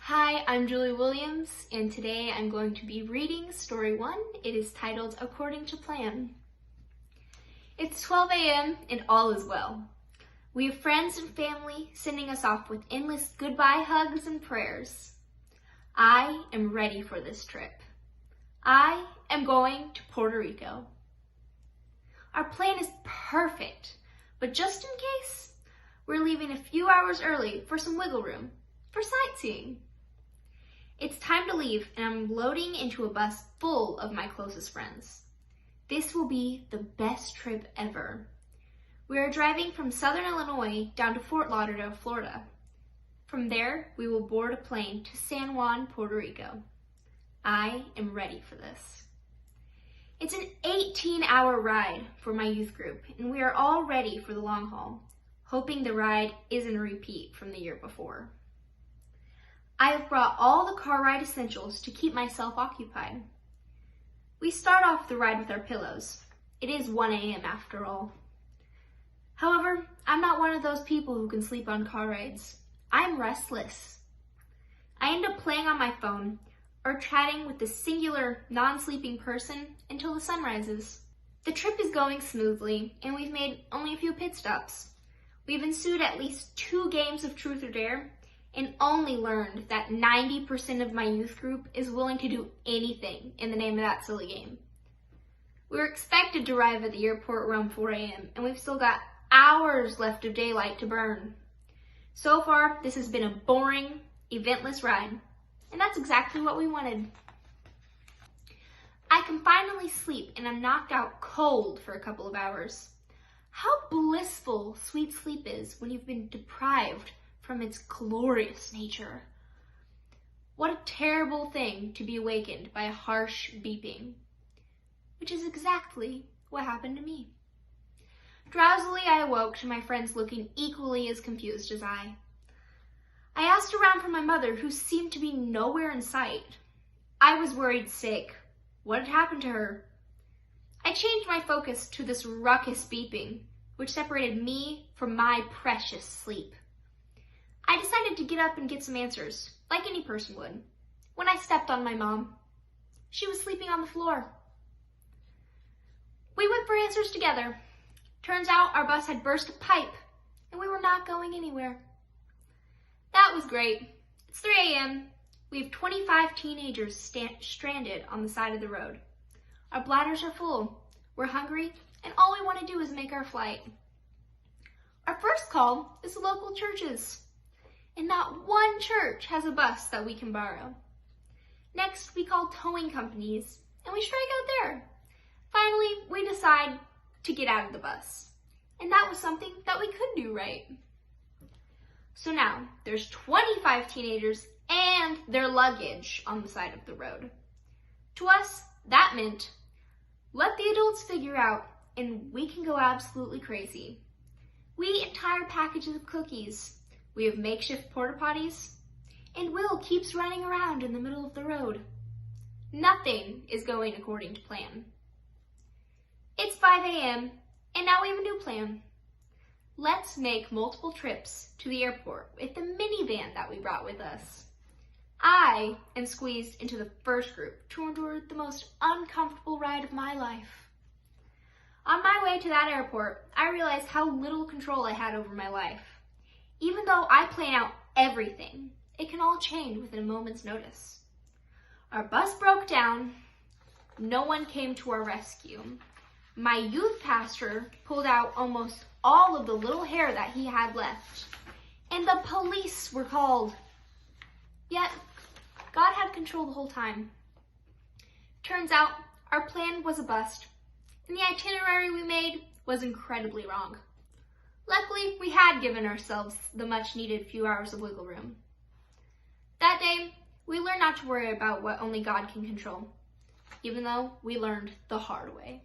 Hi, I'm Julie Williams, and today I'm going to be reading Story 1. It is titled According to Plan. It's 12 a.m. and all is well. We have friends and family sending us off with endless goodbye hugs and prayers. I am ready for this trip. I am going to Puerto Rico. Our plan is perfect, but just in case, we're leaving a few hours early for some wiggle room, for sightseeing. It's time to leave, and I'm loading into a bus full of my closest friends. This will be the best trip ever. We are driving from Southern Illinois down to Fort Lauderdale, Florida. From there, we will board a plane to San Juan, Puerto Rico. I am ready for this. It's an 18-hour ride for my youth group, and we are all ready for the long haul, hoping the ride isn't a repeat from the year before. I have brought all the car ride essentials to keep myself occupied. We start off the ride with our pillows. It is 1 a.m. after all. However, I'm not one of those people who can sleep on car rides. I'm restless. I end up playing on my phone or chatting with the singular non-sleeping person until the sun rises. The trip is going smoothly, and we've made only a few pit stops. We've ensued at least 2 games of Truth or Dare, and only learned that 90% of my youth group is willing to do anything in the name of that silly game. We were expected to arrive at the airport around 4 a.m., and we've still got hours left of daylight to burn. So far, this has been a boring, eventless ride, and that's exactly what we wanted. I can finally sleep, and I'm knocked out cold for a couple of hours. How blissful sweet sleep is when you've been deprived from its glorious nature. What a terrible thing to be awakened by a harsh beeping, which is exactly what happened to me. Drowsily, I awoke to my friends looking equally as confused as I. I asked around for my mother, who seemed to be nowhere in sight. I was worried sick. What had happened to her? I changed my focus to this ruckus beeping, which separated me from my precious sleep. I decided to get up and get some answers, like any person would, when I stepped on my mom. She was sleeping on the floor. We went for answers together. Turns out our bus had burst a pipe, and we were not going anywhere. That was great. It's 3 a.m. We have 25 teenagers stranded on the side of the road. Our bladders are full. We're hungry, and all we want to do is make our flight. Our first call is the local churches, and not one church has a bus that we can borrow. Next, we call towing companies, and we strike out there. Finally, we decide to get out of the bus, and that was something that we could do right. So now, there's 25 teenagers and their luggage on the side of the road. To us, that meant, let the adults figure out, and we can go absolutely crazy. We eat entire packages of cookies. We have makeshift porta potties, and Will keeps running around in the middle of the road. Nothing is going according to plan. It's 5 a.m., and now we have a new plan. Let's make multiple trips to the airport with the minivan that we brought with us. I am squeezed into the first group to endure the most uncomfortable ride of my life. On my way to that airport, I realized how little control I had over my life. Even though I plan out everything, it can all change within a moment's notice. Our bus broke down. No one came to our rescue. My youth pastor pulled out almost all of the little hair that he had left, and the police were called. Yet, God had control the whole time. Turns out, our plan was a bust, and the itinerary we made was incredibly wrong. Luckily, we had given ourselves the much-needed few hours of wiggle room. That day, we learned not to worry about what only God can control, even though we learned the hard way.